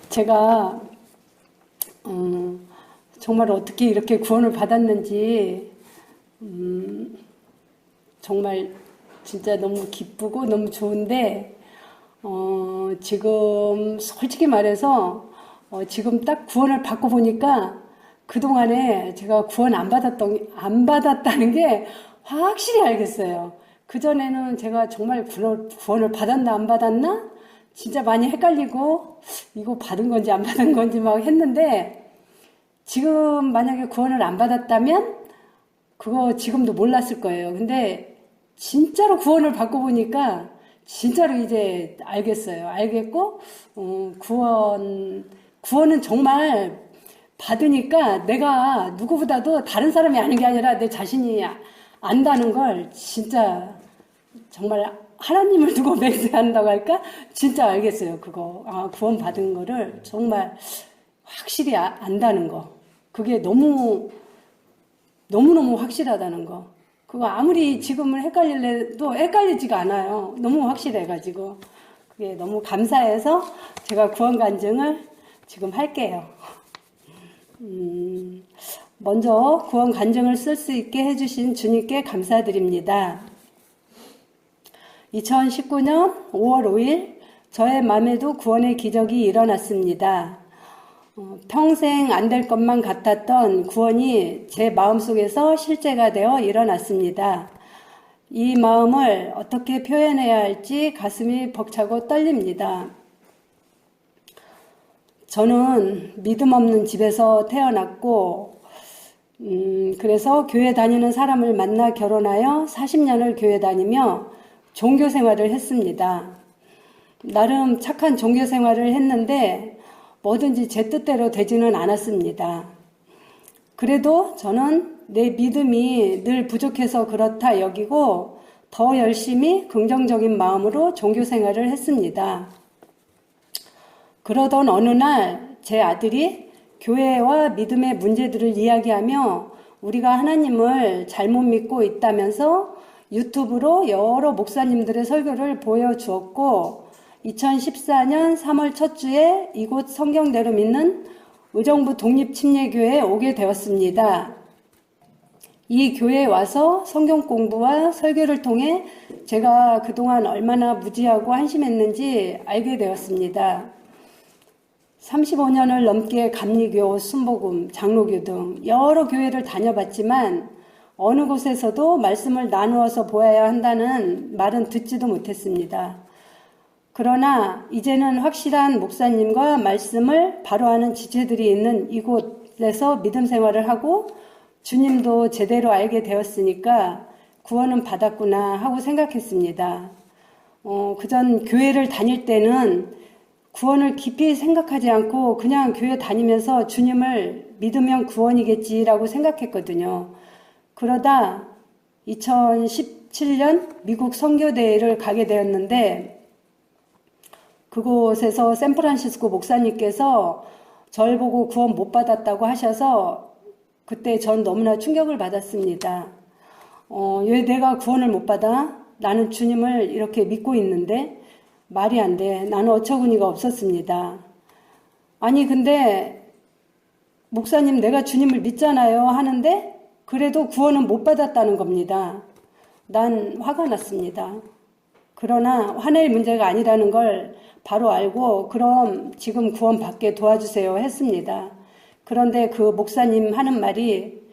제가 정말 어떻게 이렇게 구원을 받았는지 정말 진짜 너무 기쁘고 너무 좋은데 지금 솔직히 말해서 지금 딱 구원을 받고 보니까 그동안에 제가 구원 안 받았다는 게 확실히 알겠어요. 그전에는 제가 정말 구원을 받았나 안 받았나 진짜 많이 헷갈리고 이거 받은 건지 안 받은 건지 막 했는데 지금 만약에 구원을 안 받았다면 그거 지금도 몰랐을 거예요. 근데 진짜로 구원을 받고 보니까 진짜로 이제 알겠어요. 알겠고 구원은 정말 받으니까 내가 누구보다도 다른 사람이 아는 게 아니라 내 자신이 안다는 걸 진짜 정말 하나님을 두고 맹세한다고 할까? 진짜 알겠어요. 그거 구원 받은 거를 정말 확실히 안다는 거. 그게 너무너무 확실하다는 거. 그거 아무리 지금은 헷갈릴래도 헷갈리지가 않아요. 너무 확실해가지고. 그게 너무 감사해서 제가 구원 간증을 지금 할게요. 먼저 구원 간증을 쓸 수 있게 해주신 주님께 감사드립니다. 2019년 5월 5일 저의 마음에도 구원의 기적이 일어났습니다. 평생 안 될 것만 같았던 구원이 제 마음속에서 실제가 되어 일어났습니다. 이 마음을 어떻게 표현해야 할지 가슴이 벅차고 떨립니다. 저는 믿음 없는 집에서 태어났고 그래서 교회 다니는 사람을 만나 결혼하여 40년을 교회 다니며 종교 생활을 했습니다. 나름 착한 종교 생활을 했는데 뭐든지 제 뜻대로 되지는 않았습니다. 그래도 저는 내 믿음이 늘 부족해서 그렇다 여기고 더 열심히 긍정적인 마음으로 종교 생활을 했습니다. 그러던 어느 날 제 아들이 교회와 믿음의 문제들을 이야기하며 우리가 하나님을 잘못 믿고 있다면서 유튜브로 여러 목사님들의 설교를 보여주었고 2014년 3월 첫 주에 이곳 성경대로 믿는 의정부 독립침례교회에 오게 되었습니다. 이 교회에 와서 성경 공부와 설교를 통해 제가 그동안 얼마나 무지하고 한심했는지 알게 되었습니다. 35년을 넘게 감리교, 순복음, 장로교 등 여러 교회를 다녀봤지만 어느 곳에서도 말씀을 나누어서 보아야 한다는 말은 듣지도 못했습니다. 그러나 이제는 확실한 목사님과 말씀을 바로 하는 지체들이 있는 이곳에서 믿음 생활을 하고 주님도 제대로 알게 되었으니까 구원은 받았구나 하고 생각했습니다. 그전 교회를 다닐 때는 구원을 깊이 생각하지 않고 그냥 교회 다니면서 주님을 믿으면 구원이겠지라고 생각했거든요. 그러다 2017년 미국 선교대회를 가게 되었는데 그곳에서 샌프란시스코 목사님께서 절 보고 구원 못 받았다고 하셔서 그때 전 너무나 충격을 받았습니다. 왜 내가 구원을 못 받아? 나는 주님을 이렇게 믿고 있는데 말이 안 돼. 나는 어처구니가 없었습니다. 아니 근데 목사님 내가 주님을 믿잖아요 하는데 그래도 구원은 못 받았다는 겁니다. 난 화가 났습니다. 그러나 화낼 문제가 아니라는 걸 바로 알고 그럼 지금 구원 받게 도와주세요 했습니다. 그런데 그 목사님 하는 말이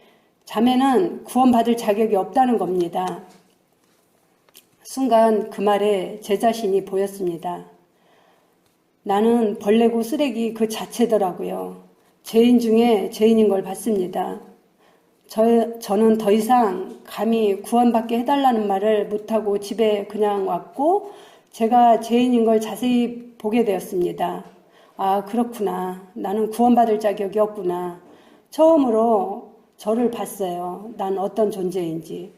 자매는 구원 받을 자격이 없다는 겁니다. 순간 그 말에 제 자신이 보였습니다. 나는 벌레고 쓰레기 그 자체더라고요. 죄인 중에 죄인인 걸 봤습니다. 저는 더 이상 감히 구원받게 해달라는 말을 못하고 집에 그냥 왔고 제가 죄인인 걸 자세히 보게 되었습니다. 아 그렇구나. 나는 구원받을 자격이 없구나. 처음으로 저를 봤어요. 난 어떤 존재인지.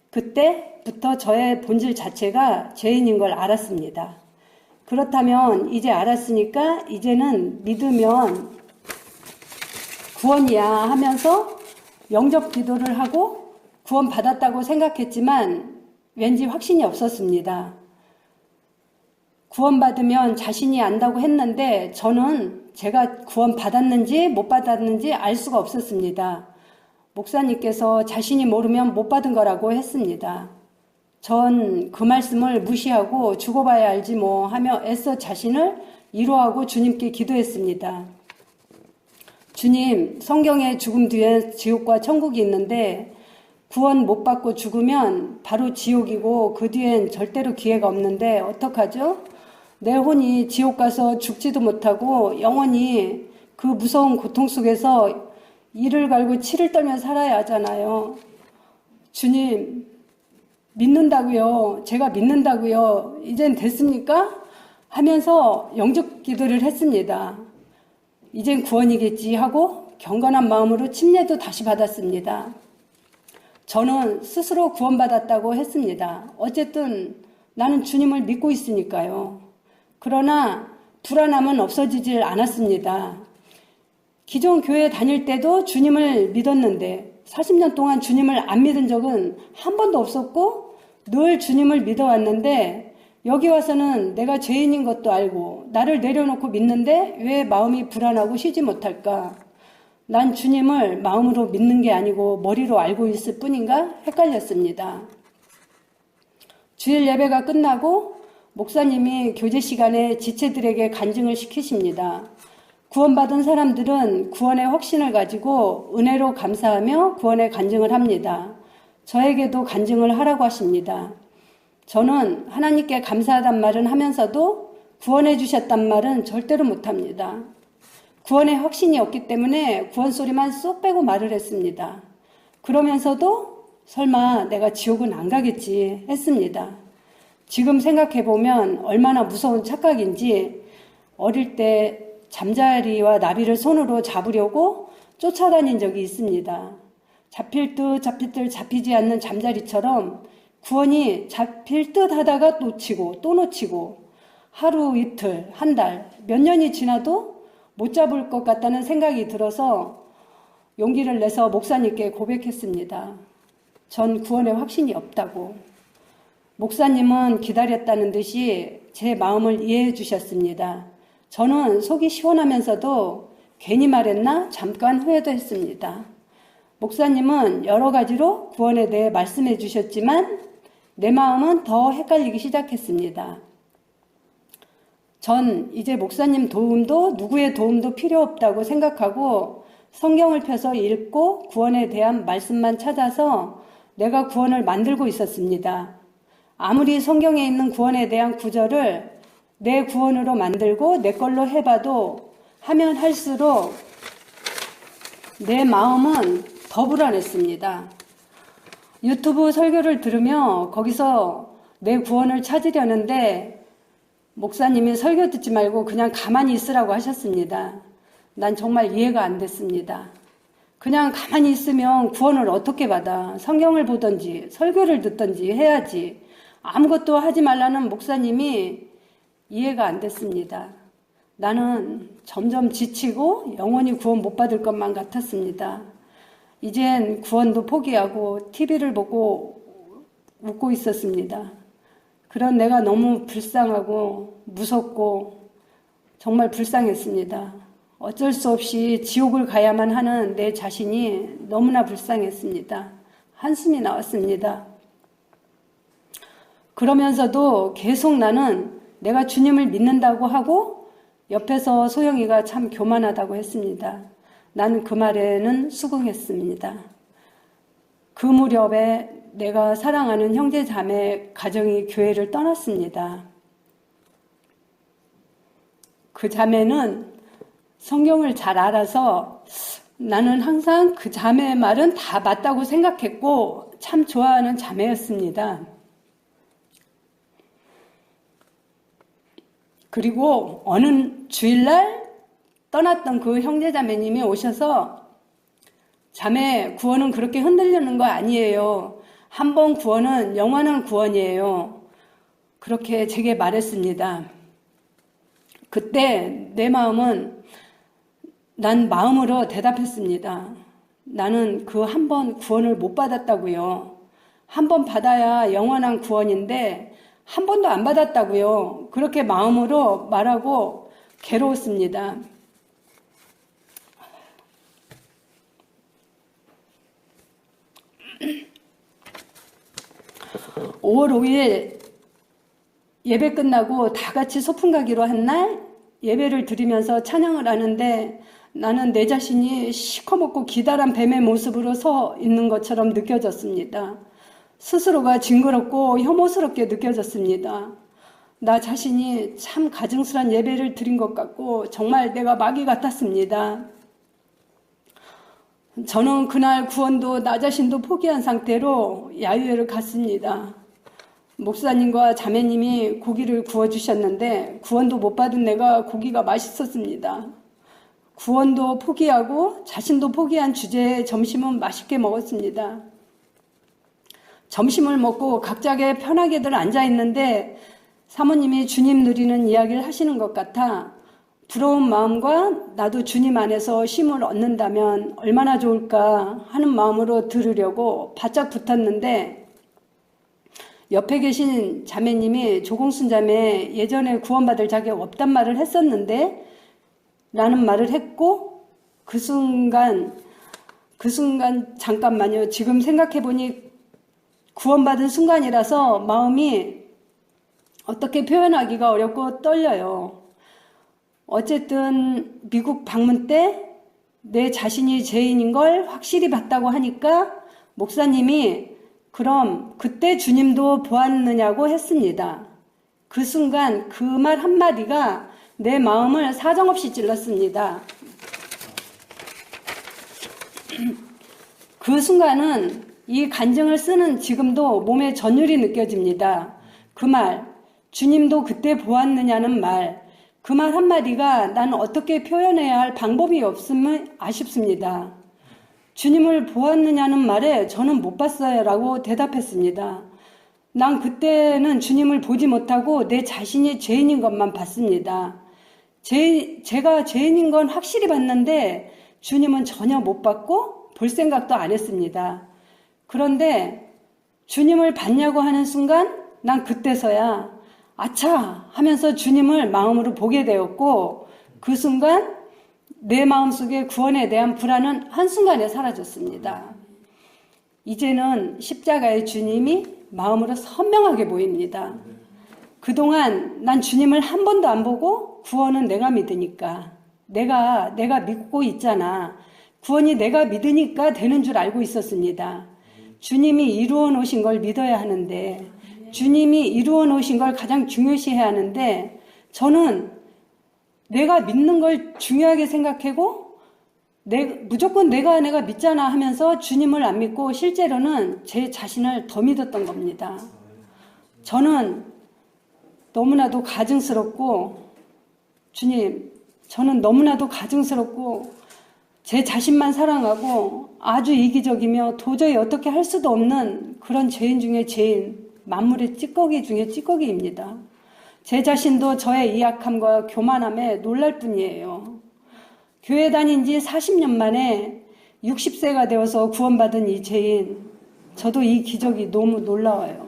그때부터 저의 본질 자체가 죄인인 걸 알았습니다. 그렇다면 이제 알았으니까 이제는 믿으면 구원이야 하면서 영접 기도를 하고 구원 받았다고 생각했지만 왠지 확신이 없었습니다. 구원받으면 자신이 안다고 했는데 저는 제가 구원받았는지 못 받았는지 알 수가 없었습니다. 목사님께서 자신이 모르면 못 받은 거라고 했습니다. 전 그 말씀을 무시하고 죽어봐야 알지 뭐 하며 애써 자신을 위로하고 주님께 기도했습니다. 주님, 성경에 죽음 뒤에 지옥과 천국이 있는데 구원 못 받고 죽으면 바로 지옥이고 그 뒤엔 절대로 기회가 없는데 어떡하죠? 내 혼이 지옥 가서 죽지도 못하고 영원히 그 무서운 고통 속에서 이를 갈고 치를 떨며 살아야 하잖아요. 주님, 믿는다고요. 제가 믿는다고요. 이젠 됐습니까? 하면서 영접 기도를 했습니다. 이젠 구원이겠지 하고 경건한 마음으로 침례도 다시 받았습니다. 저는 스스로 구원받았다고 했습니다. 어쨌든 나는 주님을 믿고 있으니까요. 그러나 불안함은 없어지질 않았습니다. 기존 교회 다닐 때도 주님을 믿었는데 40년 동안 주님을 안 믿은 적은 한 번도 없었고 늘 주님을 믿어왔는데 여기 와서는 내가 죄인인 것도 알고 나를 내려놓고 믿는데 왜 마음이 불안하고 쉬지 못할까? 난 주님을 마음으로 믿는 게 아니고 머리로 알고 있을 뿐인가? 헷갈렸습니다. 주일 예배가 끝나고 목사님이 교제 시간에 지체들에게 간증을 시키십니다. 구원받은 사람들은 구원의 확신을 가지고 은혜로 감사하며 구원의 간증을 합니다. 저에게도 간증을 하라고 하십니다. 저는 하나님께 감사하단 말은 하면서도 구원해 주셨단 말은 절대로 못합니다. 구원의 확신이 없기 때문에 구원 소리만 쏙 빼고 말을 했습니다. 그러면서도 설마 내가 지옥은 안 가겠지 했습니다. 지금 생각해보면 얼마나 무서운 착각인지 어릴 때 잠자리와 나비를 손으로 잡으려고 쫓아다닌 적이 있습니다. 잡힐 듯 잡히지 않는 잠자리처럼 구원이 잡힐 듯 하다가 놓치고 또 놓치고 하루 이틀 한 달 몇 년이 지나도 못 잡을 것 같다는 생각이 들어서 용기를 내서 목사님께 고백했습니다. 전 구원의 확신이 없다고. 목사님은 기다렸다는 듯이 제 마음을 이해해 주셨습니다. 저는 속이 시원하면서도 괜히 말했나 잠깐 후회도 했습니다. 목사님은 여러 가지로 구원에 대해 말씀해 주셨지만 내 마음은 더 헷갈리기 시작했습니다. 전 이제 목사님 도움도 누구의 도움도 필요 없다고 생각하고 성경을 펴서 읽고 구원에 대한 말씀만 찾아서 내가 구원을 만들고 있었습니다. 아무리 성경에 있는 구원에 대한 구절을 내 구원으로 만들고 내 걸로 해봐도 하면 할수록 내 마음은 더 불안했습니다. 유튜브 설교를 들으며 거기서 내 구원을 찾으려는데 목사님이 설교 듣지 말고 그냥 가만히 있으라고 하셨습니다. 난 정말 이해가 안 됐습니다. 그냥 가만히 있으면 구원을 어떻게 받아? 성경을 보든지 설교를 듣든지 해야지. 아무것도 하지 말라는 목사님이 이해가 안 됐습니다. 나는 점점 지치고 영원히 구원 못 받을 것만 같았습니다. 이젠 구원도 포기하고 TV를 보고 웃고 있었습니다. 그런 내가 너무 불쌍하고 무섭고 정말 불쌍했습니다. 어쩔 수 없이 지옥을 가야만 하는 내 자신이 너무나 불쌍했습니다. 한숨이 나왔습니다. 그러면서도 계속 나는 내가 주님을 믿는다고 하고 옆에서 소영이가 참 교만하다고 했습니다. 나는 그 말에는 수긍했습니다. 그 무렵에 내가 사랑하는 형제 자매 가정이 교회를 떠났습니다. 그 자매는 성경을 잘 알아서 나는 항상 그 자매의 말은 다 맞다고 생각했고 참 좋아하는 자매였습니다. 그리고 어느 주일날 떠났던 그 형제자매님이 오셔서 자매, 구원은 그렇게 흔들리는 거 아니에요. 한 번 구원은 영원한 구원이에요. 그렇게 제게 말했습니다. 그때 내 마음은 난 마음으로 대답했습니다. 나는 그 한 번 구원을 못 받았다고요. 한 번 받아야 영원한 구원인데 한 번도 안 받았다고요. 그렇게 마음으로 말하고 괴로웠습니다. 5월 5일 예배 끝나고 다 같이 소풍 가기로 한 날 예배를 드리면서 찬양을 하는데 나는 내 자신이 시커멓고 기다란 뱀의 모습으로 서 있는 것처럼 느껴졌습니다. 스스로가 징그럽고 혐오스럽게 느껴졌습니다. 나 자신이 참 가증스러운 예배를 드린 것 같고 정말 내가 마귀 같았습니다. 저는 그날 구원도 나 자신도 포기한 상태로 야유회를 갔습니다. 목사님과 자매님이 고기를 구워주셨는데 구원도 못 받은 내가 고기가 맛있었습니다. 구원도 포기하고 자신도 포기한 주제에 점심은 맛있게 먹었습니다. 점심을 먹고 각자의 편하게들 앉아있는데 사모님이 주님 누리는 이야기를 하시는 것 같아 부러운 마음과 나도 주님 안에서 쉼을 얻는다면 얼마나 좋을까 하는 마음으로 들으려고 바짝 붙었는데 옆에 계신 자매님이 조공순 자매 예전에 구원받을 자격 없단 말을 했었는데 라는 말을 했고 그 순간 잠깐만요. 지금 생각해보니 구원받은 순간이라서 마음이 어떻게 표현하기가 어렵고 떨려요. 어쨌든 미국 방문 때 내 자신이 죄인인 걸 확실히 봤다고 하니까 목사님이 그럼 그때 주님도 보았느냐고 했습니다. 그 순간 그 말 한마디가 내 마음을 사정없이 찔렀습니다. 그 순간은 이 간증을 쓰는 지금도 몸에 전율이 느껴집니다. 그 말, 주님도 그때 보았느냐는 말, 그 말 한마디가 난 어떻게 표현해야 할 방법이 없음을 아쉽습니다. 주님을 보았느냐는 말에 저는 못 봤어요 라고 대답했습니다. 난 그때는 주님을 보지 못하고 내 자신이 죄인인 것만 봤습니다. 제가 죄인인 건 확실히 봤는데 주님은 전혀 못 봤고 볼 생각도 안 했습니다. 그런데 주님을 봤냐고 하는 순간 난 그때서야 아차 하면서 주님을 마음으로 보게 되었고 그 순간 내 마음속에 구원에 대한 불안은 한순간에 사라졌습니다. 이제는 십자가의 주님이 마음으로 선명하게 보입니다. 그동안 난 주님을 한 번도 안 보고 구원은 내가 믿으니까 내가 믿고 있잖아. 구원이 내가 믿으니까 되는 줄 알고 있었습니다. 주님이 이루어 놓으신 걸 믿어야 하는데 주님이 이루어 놓으신 걸 가장 중요시해야 하는데 저는 내가 믿는 걸 중요하게 생각하고 무조건 내가 믿잖아 하면서 주님을 안 믿고 실제로는 제 자신을 더 믿었던 겁니다. 저는 너무나도 가증스럽고 주님 저는 너무나도 가증스럽고 제 자신만 사랑하고 아주 이기적이며 도저히 어떻게 할 수도 없는 그런 죄인 중에 죄인 만물의 찌꺼기 중에 찌꺼기입니다. 제 자신도 저의 이약함과 교만함에 놀랄 뿐이에요. 교회 다닌 지 40년 만에 60세가 되어서 구원받은 이 죄인, 저도 이 기적이 너무 놀라워요.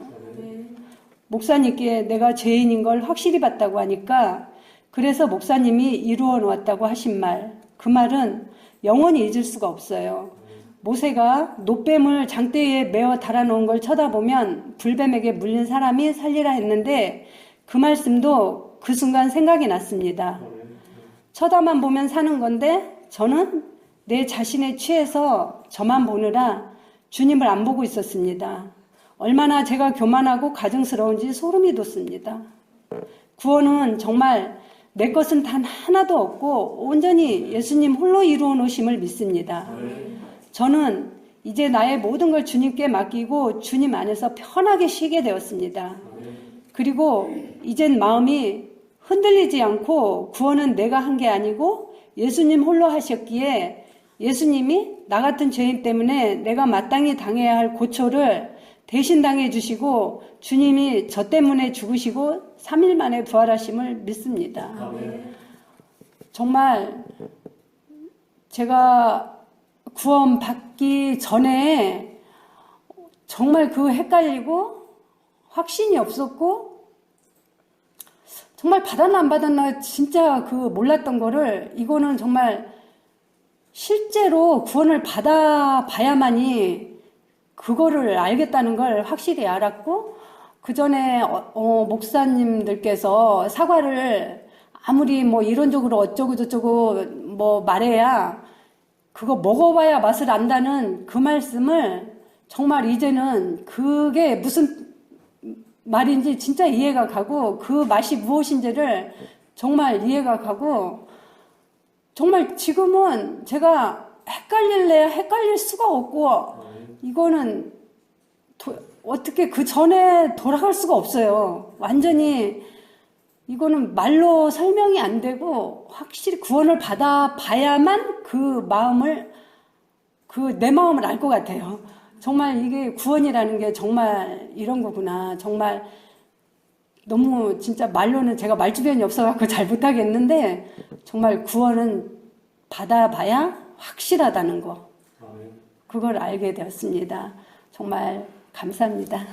목사님께 내가 죄인인 걸 확실히 봤다고 하니까 그래서 목사님이 이루어 놓았다고 하신 말, 그 말은 영원히 잊을 수가 없어요. 모세가 놋뱀을 장대에 메어 달아놓은 걸 쳐다보면 불뱀에게 물린 사람이 살리라 했는데 그 말씀도 그 순간 생각이 났습니다. 쳐다만 보면 사는 건데 저는 내 자신에 취해서 저만 보느라 주님을 안 보고 있었습니다. 얼마나 제가 교만하고 가증스러운지 소름이 돋습니다. 구원은 정말 내 것은 단 하나도 없고 온전히 예수님 홀로 이루어 놓으심을 믿습니다. 저는 이제 나의 모든 걸 주님께 맡기고 주님 안에서 편하게 쉬게 되었습니다. 그리고 이젠 마음이 흔들리지 않고 구원은 내가 한 게 아니고 예수님 홀로 하셨기에 예수님이 나 같은 죄인 때문에 내가 마땅히 당해야 할 고초를 대신 당해 주시고 주님이 저 때문에 죽으시고 3일 만에 부활하심을 믿습니다. 정말 제가 구원 받기 전에 정말 그 헷갈리고 확신이 없었고 정말 받았나 안 받았나 진짜 그 몰랐던 거를 이거는 정말 실제로 구원을 받아봐야만이 그거를 알겠다는 걸 확실히 알았고, 그 전에 목사님들께서 사과를 아무리 뭐 이론적으로 어쩌고 저쩌고 뭐 말해야 그거 먹어봐야 맛을 안다는 그 말씀을 정말 이제는 그게 무슨 말인지 진짜 이해가 가고 그 맛이 무엇인지를 정말 이해가 가고, 정말 지금은 제가 헷갈릴래야 헷갈릴 수가 없고, 이거는 어떻게 그 전에 돌아갈 수가 없어요. 완전히 이거는 말로 설명이 안 되고 확실히 구원을 받아봐야만 그 마음을, 내 마음을 알 것 같아요. 정말 이게 구원이라는 게 정말 이런 거구나. 정말 너무 진짜 말로는 제가 말주변이 없어갖고 잘 못하겠는데, 정말 구원은 받아봐야 확실하다는 거. 그걸 알게 되었습니다. 정말 감사합니다.